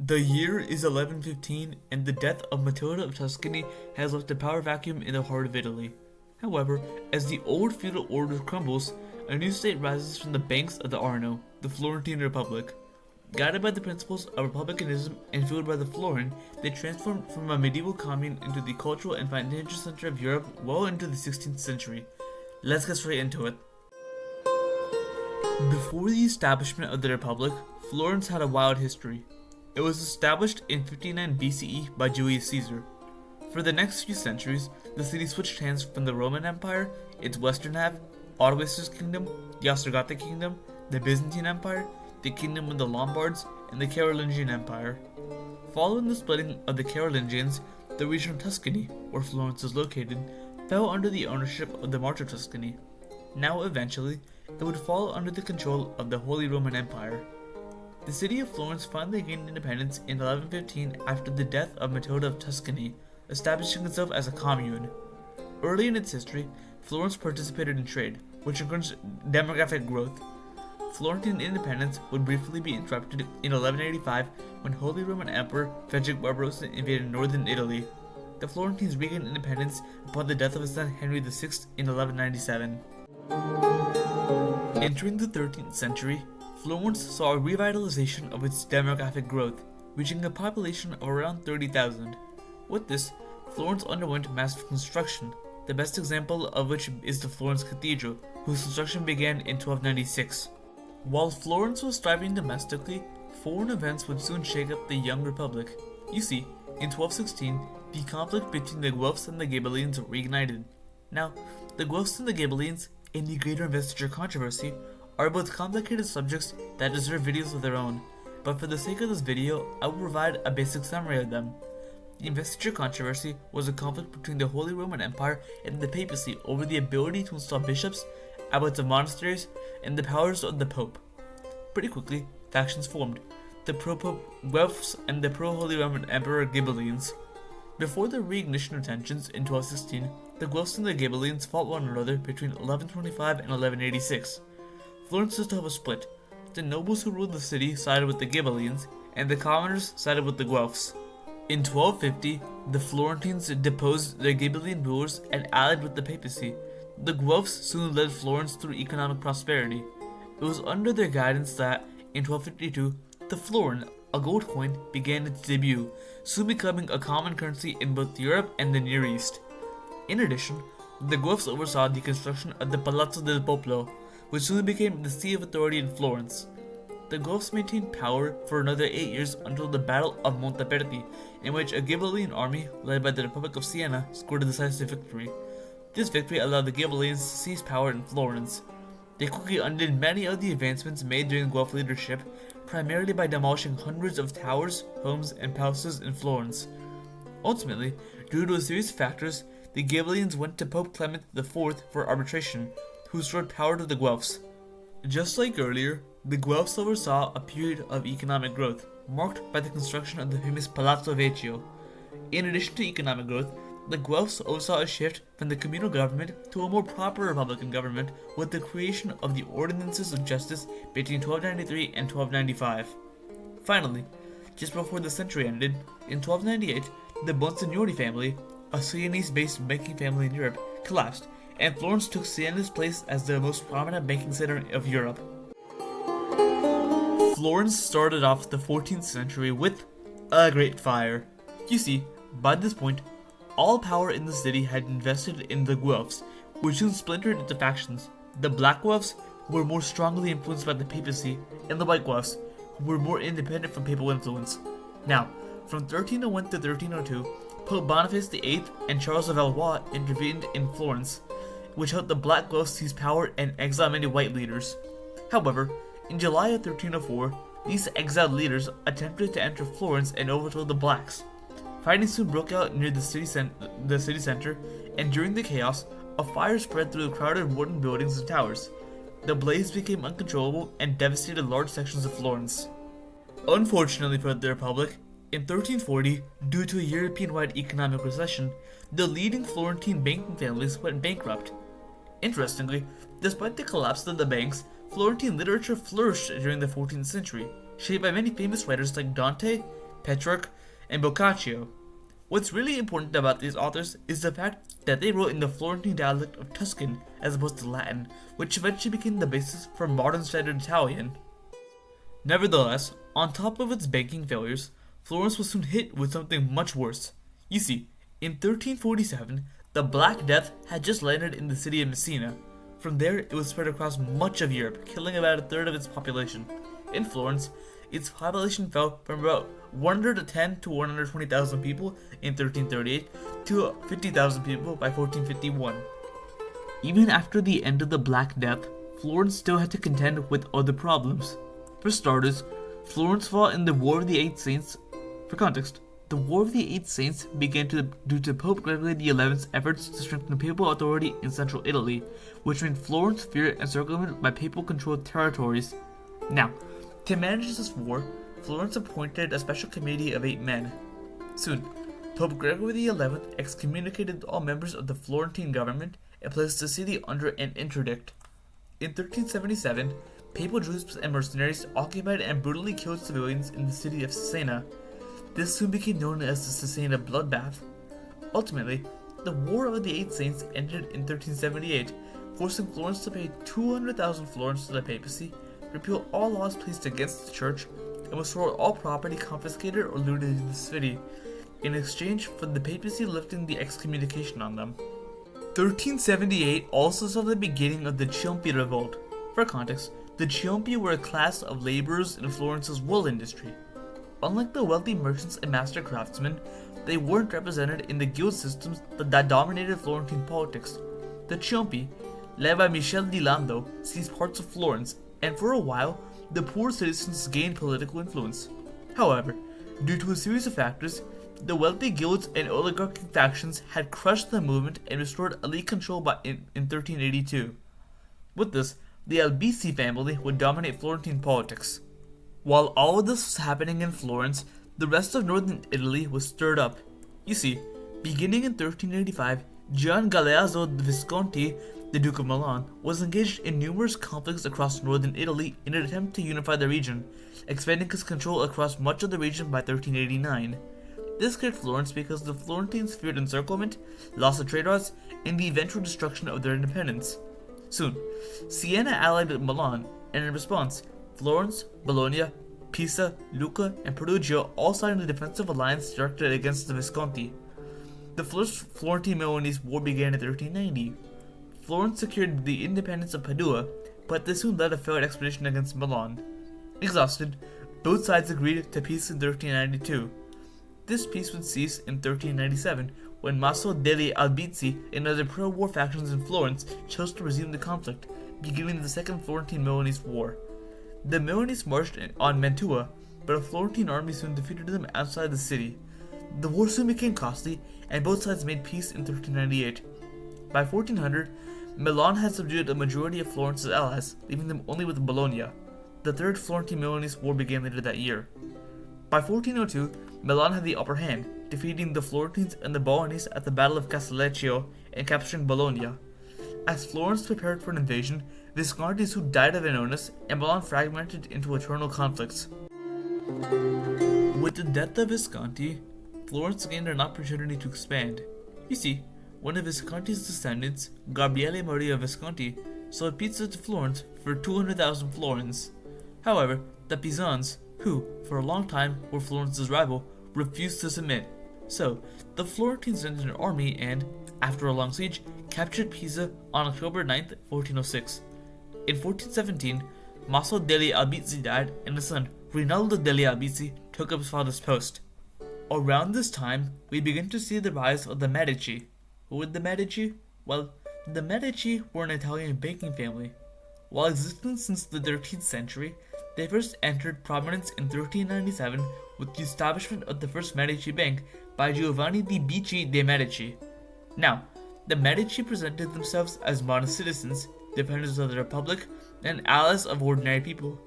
The year is 1115, and the death of Matilda of Tuscany has left a power vacuum in the heart of Italy. However, as the old feudal order crumbles, a new state rises from the banks of the Arno, the Florentine Republic. Guided by the principles of republicanism and fueled by the florin, they transformed from a medieval commune into the cultural and financial center of Europe well into the 16th century. Let's get straight into it. Before the establishment of the Republic, Florence had a wild history. It was established in 59 BCE by Julius Caesar. For the next few centuries, the city switched hands from the Roman Empire, its western half, Artaxerxes' kingdom, the Ostrogoth kingdom, the Byzantine Empire, the kingdom of the Lombards, and the Carolingian Empire. Following the splitting of the Carolingians, the region of Tuscany, where Florence is located, fell under the ownership of the March of Tuscany. Now, eventually, it would fall under the control of the Holy Roman Empire. The city of Florence finally gained independence in 1115 after the death of Matilda of Tuscany, establishing itself as a commune. Early in its history, Florence participated in trade, which encouraged demographic growth. Florentine independence would briefly be interrupted in 1185 when Holy Roman Emperor Frederick Barbarossa invaded northern Italy. The Florentines regained independence upon the death of his son Henry VI in 1197. Entering the 13th century, Florence saw a revitalization of its demographic growth, reaching a population of around 30,000. With this, Florence underwent massive construction, the best example of which is the Florence Cathedral, whose construction began in 1296. While Florence was thriving domestically, foreign events would soon shake up the young republic. You see, in 1216, the conflict between the Guelphs and the Ghibellines reignited. Now, the Guelphs and the Ghibellines, in the greater investiture controversy, are both complicated subjects that deserve videos of their own, but for the sake of this video, I will provide a basic summary of them. The investiture controversy was a conflict between the Holy Roman Empire and the papacy over the ability to install bishops, abbots of monasteries, and the powers of the Pope. Pretty quickly, factions formed, the pro-Pope Guelphs and the pro-Holy Roman Emperor Ghibellines. Before the reignition of tensions in 1216, the Guelphs and the Ghibellines fought one another between 1125 and 1186. Florence was to have a split. The nobles who ruled the city sided with the Ghibellines, and the commoners sided with the Guelphs. In 1250, the Florentines deposed the Ghibelline rulers and allied with the papacy. The Guelphs soon led Florence through economic prosperity. It was under their guidance that, in 1252, the florin, a gold coin, began its debut, soon becoming a common currency in both Europe and the Near East. In addition, the Guelphs oversaw the construction of the Palazzo del Popolo, which soon became the seat of authority in Florence. The Guelphs maintained power for another 8 years until the Battle of Monteperti, in which a Ghibelline army led by the Republic of Siena scored a decisive victory. This victory allowed the Ghibellines to seize power in Florence. They quickly undid many of the advancements made during Guelph leadership, primarily by demolishing hundreds of towers, homes, and palaces in Florence. Ultimately, due to a series of factors, the Ghibellines went to Pope Clement IV for arbitration, who restored power to the Guelphs. Just like earlier, the Guelphs oversaw a period of economic growth, marked by the construction of the famous Palazzo Vecchio. In addition to economic growth, the Guelphs oversaw a shift from the communal government to a more proper republican government with the creation of the Ordinances of Justice between 1293 and 1295. Finally, just before the century ended, in 1298, the Bonsignori family, a Sienese-based banking family in Europe, collapsed, and Florence took Siena's place as the most prominent banking center of Europe. Florence started off the 14th century with a great fire. You see, by this point, all power in the city had invested in the Guelphs, which soon splintered into factions: the Black Guelphs, who were more strongly influenced by the papacy, and the White Guelphs, who were more independent from papal influence. Now, from 1301 to 1302, Pope Boniface VIII and Charles of Valois intervened in Florence, which helped the Black Guelphs seize power and exile many white leaders. However, in July of 1304, these exiled leaders attempted to enter Florence and overthrow the Blacks. Fighting soon broke out near the city center, and during the chaos, a fire spread through the crowded wooden buildings and towers. The blaze became uncontrollable and devastated large sections of Florence. Unfortunately for the Republic, in 1340, due to a European-wide economic recession, the leading Florentine banking families went bankrupt. Interestingly, despite the collapse of the banks, Florentine literature flourished during the 14th century, shaped by many famous writers like Dante, Petrarch, and Boccaccio. What's really important about these authors is the fact that they wrote in the Florentine dialect of Tuscan as opposed to Latin, which eventually became the basis for modern standard Italian. Nevertheless, on top of its banking failures, Florence was soon hit with something much worse. You see, in 1347, the Black Death had just landed in the city of Messina. From there, it was spread across much of Europe, killing about a third of its population. In Florence, its population fell from about 110 to 120,000 people in 1338 to 50,000 people by 1451. Even after the end of the Black Death, Florence still had to contend with other problems. For starters, Florence fought in the War of the Eight Saints. For context, the War of the Eight Saints began due to Pope Gregory XI's efforts to strengthen papal authority in central Italy, which made Florence feared encirclement by papal-controlled territories. Now, to manage this war, Florence appointed a special committee of 8 men. Soon, Pope Gregory XI excommunicated all members of the Florentine government and placed the city under an interdict. In 1377, papal troops and mercenaries occupied and brutally killed civilians in the city of Cesena. This soon became known as the Cesena bloodbath. Ultimately, the War of the Eight Saints ended in 1378, forcing Florence to pay 200,000 florins to the papacy, repeal all laws placed against the church, and restore all property confiscated or looted in the city, in exchange for the papacy lifting the excommunication on them. 1378 also saw the beginning of the Ciompi revolt. For context, the Ciompi were a class of laborers in Florence's wool industry. Unlike the wealthy merchants and master craftsmen, they weren't represented in the guild systems that dominated Florentine politics. The Ciompi, led by Michele di Lando, seized parts of Florence, and for a while, the poor citizens gained political influence. However, due to a series of factors, the wealthy guilds and oligarchic factions had crushed the movement and restored elite control in 1382. With this, the Albizzi family would dominate Florentine politics. While all of this was happening in Florence, the rest of northern Italy was stirred up. You see, beginning in 1385, Gian Galeazzo Visconti, the Duke of Milan, was engaged in numerous conflicts across northern Italy in an attempt to unify the region, expanding his control across much of the region by 1389. This scared Florence because the Florentines feared encirclement, loss of trade routes, and the eventual destruction of their independence. Soon, Siena allied with Milan, and in response, Florence, Bologna, Pisa, Lucca, and Perugia all signed a defensive alliance directed against the Visconti. The first Florentine-Milanese War began in 1390. Florence secured the independence of Padua, but this soon led a failed expedition against Milan. Exhausted, both sides agreed to peace in 1392. This peace would cease in 1397, when Maso degli Albizzi and other pro-war factions in Florence chose to resume the conflict, beginning the Second Florentine-Milanese War. The Milanese marched on Mantua, but a Florentine army soon defeated them outside the city. The war soon became costly, and both sides made peace in 1398. By 1400, Milan had subdued a majority of Florence's allies, leaving them only with Bologna. The Third Florentine-Milanese War began later that year. By 1402, Milan had the upper hand, defeating the Florentines and the Bolognese at the Battle of Castellecchio and capturing Bologna. As Florence prepared for an invasion, Visconti soon died of an illness, and Milan fragmented into eternal conflicts. With the death of Visconti, Florence gained an opportunity to expand. You see, one of Visconti's descendants, Gabriele Maria Visconti, sold pizza to Florence for 200,000 florins. However, the Pisans, who, for a long time, were Florence's rival, refused to submit. So, the Florentines sent an army and, after a long siege, captured Pisa on October 9, 1406. In 1417, Maso degli Albizzi died, and his son, Rinaldo degli Albizzi, took up his father's post. Around this time, we begin to see the rise of the Medici. Who were the Medici? Well, the Medici were an Italian banking family. While existing since the 13th century, they first entered prominence in 1397 with the establishment of the first Medici Bank by Giovanni di Bicci de' Medici. Now, the Medici presented themselves as modest citizens, defenders of the Republic, and allies of ordinary people.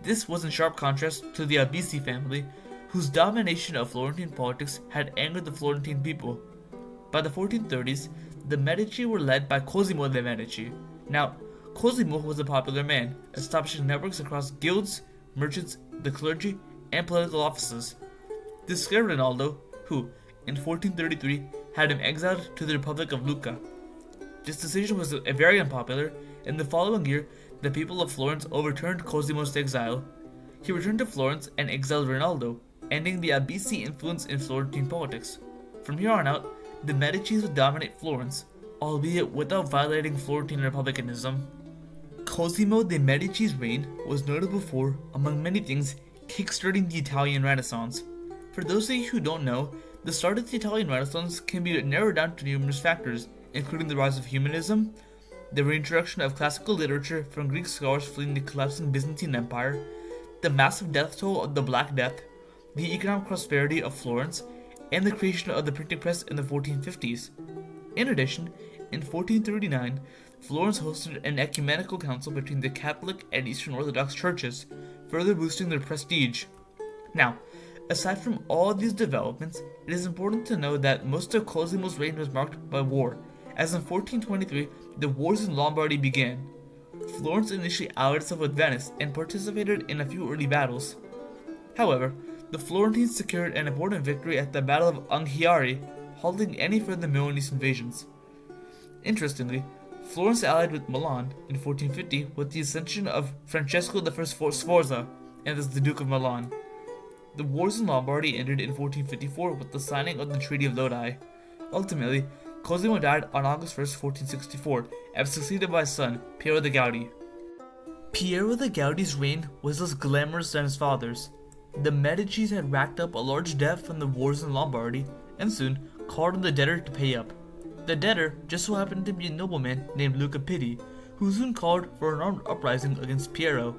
This was in sharp contrast to the Albizzi family, whose domination of Florentine politics had angered the Florentine people. By the 1430s, the Medici were led by Cosimo de' Medici. Now, Cosimo was a popular man, establishing networks across guilds, merchants, the clergy, and political offices. This scared Rinaldo, who, in 1433, had him exiled to the Republic of Lucca. This decision was very unpopular, and the following year, the people of Florence overturned Cosimo's exile. He returned to Florence and exiled Rinaldo, ending the Albizzi influence in Florentine politics. From here on out, the Medicis would dominate Florence, albeit without violating Florentine republicanism. Cosimo de' Medici's reign was notable for, among many things, kickstarting the Italian Renaissance. For those of you who don't know, the start of the Italian Renaissance can be narrowed down to numerous factors, including the rise of humanism, the reintroduction of classical literature from Greek scholars fleeing the collapsing Byzantine Empire, the massive death toll of the Black Death, the economic prosperity of Florence, and the creation of the printing press in the 1450s. In addition, in 1439, Florence hosted an ecumenical council between the Catholic and Eastern Orthodox churches, further boosting their prestige. Now, aside from all these developments, it is important to know that most of Cosimo's reign was marked by war, as in 1423, the wars in Lombardy began. Florence initially allied itself with Venice and participated in a few early battles. However, the Florentines secured an important victory at the Battle of Anghiari, halting any further Milanese invasions. Interestingly, Florence allied with Milan in 1450 with the ascension of Francesco I Sforza, and as the Duke of Milan. The wars in Lombardy ended in 1454 with the signing of the Treaty of Lodi. Ultimately, Cosimo died on August 1, 1464, and was succeeded by his son, Piero the Goudy. Piero the Goudy's reign was less glamorous than his father's. The Medicis had racked up a large debt from the wars in Lombardy, and soon called on the debtor to pay up. The debtor just so happened to be a nobleman named Luca Pitti, who soon called for an armed uprising against Piero.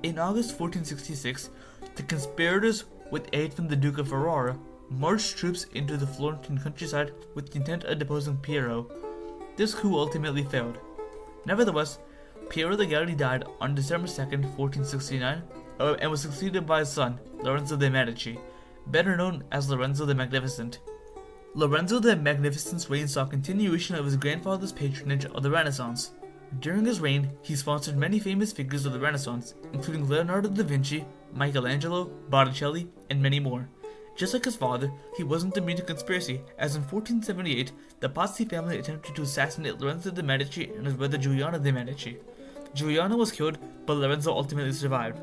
In August 1466, the conspirators, with aid from the Duke of Ferrara, marched troops into the Florentine countryside with the intent of deposing Piero. This coup ultimately failed. Nevertheless, Piero the Goudy died on December 2, 1469, and was succeeded by his son, Lorenzo de' Medici, better known as Lorenzo the Magnificent. Lorenzo the Magnificent's reign saw continuation of his grandfather's patronage of the Renaissance. During his reign, he sponsored many famous figures of the Renaissance, including Leonardo da Vinci, Michelangelo, Botticelli, and many more. Just like his father, he wasn't immune to conspiracy, as in 1478, the Pazzi family attempted to assassinate Lorenzo de' Medici and his brother Giuliano de' Medici. Giuliano was killed, but Lorenzo ultimately survived.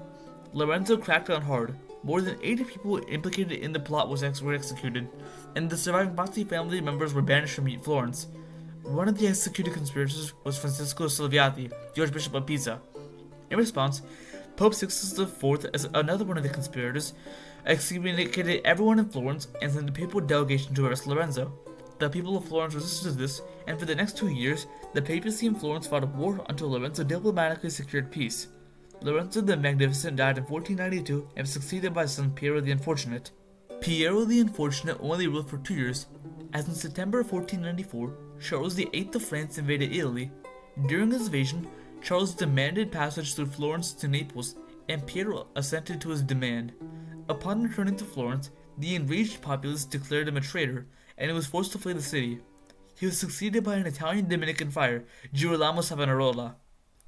Lorenzo cracked down hard. More than 80 people implicated in the plot were executed, and the surviving Pazzi family members were banished from Florence. One of the executed conspirators was Francesco Salviati, the Archbishop of Pisa. In response, Pope Sixtus IV, as another one of the conspirators, excommunicated everyone in Florence and sent a papal delegation to arrest Lorenzo. The people of Florence resisted this, and for the next 2 years, the papacy in Florence fought a war until Lorenzo diplomatically secured peace. Lorenzo the Magnificent died in 1492 and was succeeded by his son Piero the Unfortunate. Piero the Unfortunate only ruled for 2 years, as in September 1494, Charles VIII of France invaded Italy. During his invasion, Charles demanded passage through Florence to Naples, and Piero assented to his demand. Upon returning to Florence, the enraged populace declared him a traitor, and he was forced to flee the city. He was succeeded by an Italian Dominican friar, Girolamo Savonarola.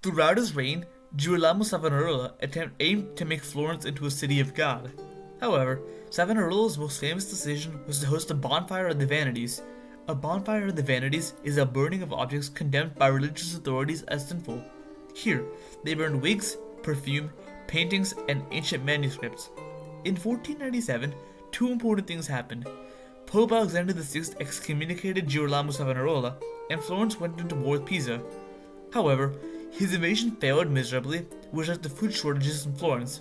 Throughout his reign, Girolamo Savonarola aimed to make Florence into a city of God. However, Savonarola's most famous decision was to host a bonfire of the Vanities. A bonfire of the Vanities is a burning of objects condemned by religious authorities as sinful. Here, they burned wigs, perfume, paintings, and ancient manuscripts. In 1497, two important things happened. Pope Alexander VI excommunicated Girolamo Savonarola, and Florence went into war with Pisa. However, his invasion failed miserably, which led to food shortages in Florence.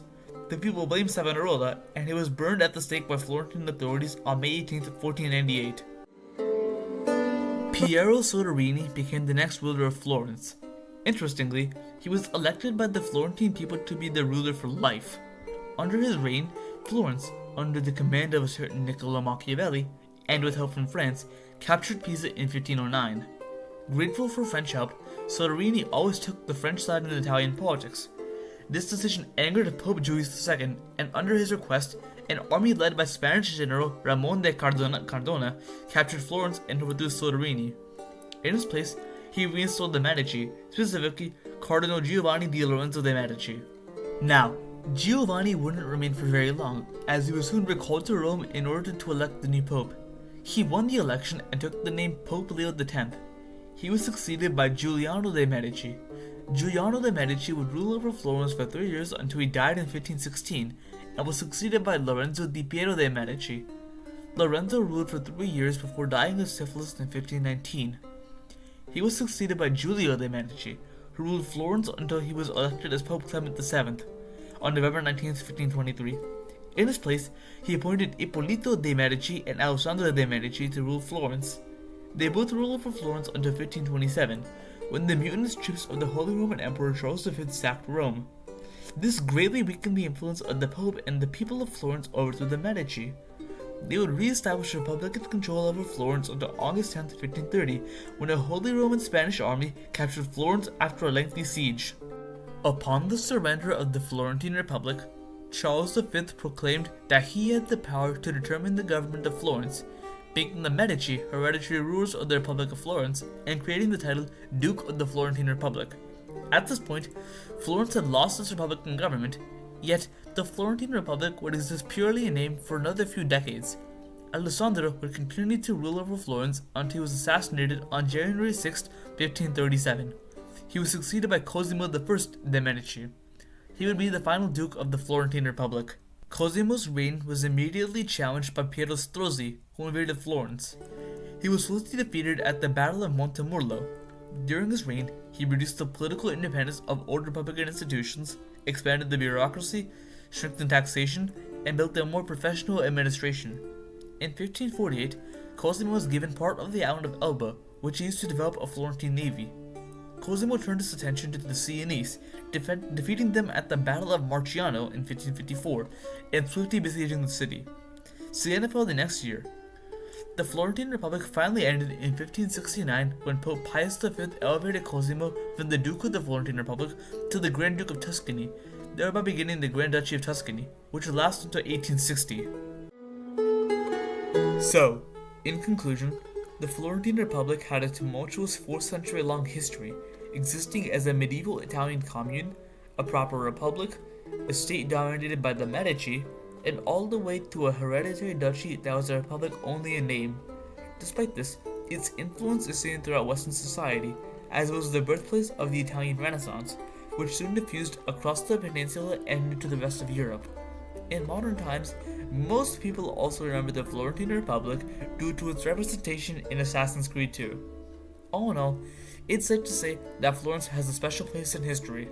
The people blamed Savonarola, and he was burned at the stake by Florentine authorities on May 18, 1498. Piero Soderini became the next ruler of Florence. Interestingly, he was elected by the Florentine people to be the ruler for life. Under his reign, Florence, under the command of a certain Niccolo Machiavelli, and with help from France, captured Pisa in 1509. Grateful for French help, Soderini always took the French side in Italian politics. This decision angered Pope Julius II, and under his request, an army led by Spanish General Ramon de Cardona captured Florence and overthrew Soderini. In his place, he reinstalled the Medici, specifically Cardinal Giovanni di Lorenzo de' Medici. Now, Giovanni wouldn't remain for very long, as he was soon recalled to Rome in order to elect the new pope. He won the election and took the name Pope Leo X. He was succeeded by Giuliano de' Medici. Giuliano de' Medici would rule over Florence for 3 years until he died in 1516, and was succeeded by Lorenzo di Piero de' Medici. Lorenzo ruled for 3 years before dying of syphilis in 1519. He was succeeded by Giulio de' Medici, who ruled Florence until he was elected as Pope Clement VII on November 19, 1523. In his place, he appointed Ippolito de' Medici and Alessandro de' Medici to rule Florence. They both ruled over Florence until 1527, when the mutinous troops of the Holy Roman Emperor Charles V sacked Rome. This greatly weakened the influence of the Pope, and the people of Florence overthrew the Medici. They would re-establish Republican control over Florence until August 10, 1530, when a Holy Roman Spanish army captured Florence after a lengthy siege. Upon the surrender of the Florentine Republic, Charles V proclaimed that he had the power to determine the government of Florence, making the Medici hereditary rulers of the Republic of Florence and creating the title Duke of the Florentine Republic. At this point, Florence had lost its republican government, yet the Florentine Republic would exist purely in name for another few decades. Alessandro would continue to rule over Florence until he was assassinated on January 6, 1537. He was succeeded by Cosimo I de' Medici. He would be the final Duke of the Florentine Republic. Cosimo's reign was immediately challenged by Piero Strozzi, who invaded Florence. He was swiftly defeated at the Battle of Montemurlo. During his reign, he reduced the political independence of old republican institutions, expanded the bureaucracy, strengthened taxation, and built a more professional administration. In 1548, Cosimo was given part of the island of Elba, which he used to develop a Florentine navy. Cosimo turned his attention to the sea and east, defeating them at the Battle of Marciano in 1554, and swiftly besieging the city. Siena fell the next year. The Florentine Republic finally ended in 1569 when Pope Pius V elevated Cosimo from the Duke of the Florentine Republic to the Grand Duke of Tuscany, thereby beginning the Grand Duchy of Tuscany, which would last until 1860. So, in conclusion, the Florentine Republic had a tumultuous 4-century-long history, existing as a medieval Italian commune, a proper republic, a state dominated by the Medici, and all the way to a hereditary duchy that was a republic only in name. Despite this, its influence is seen throughout Western society, as it was the birthplace of the Italian Renaissance, which soon diffused across the peninsula and into the rest of Europe. In modern times, most people also remember the Florentine Republic due to its representation in Assassin's Creed 2. All in all, it's safe to say that Florence has a special place in history.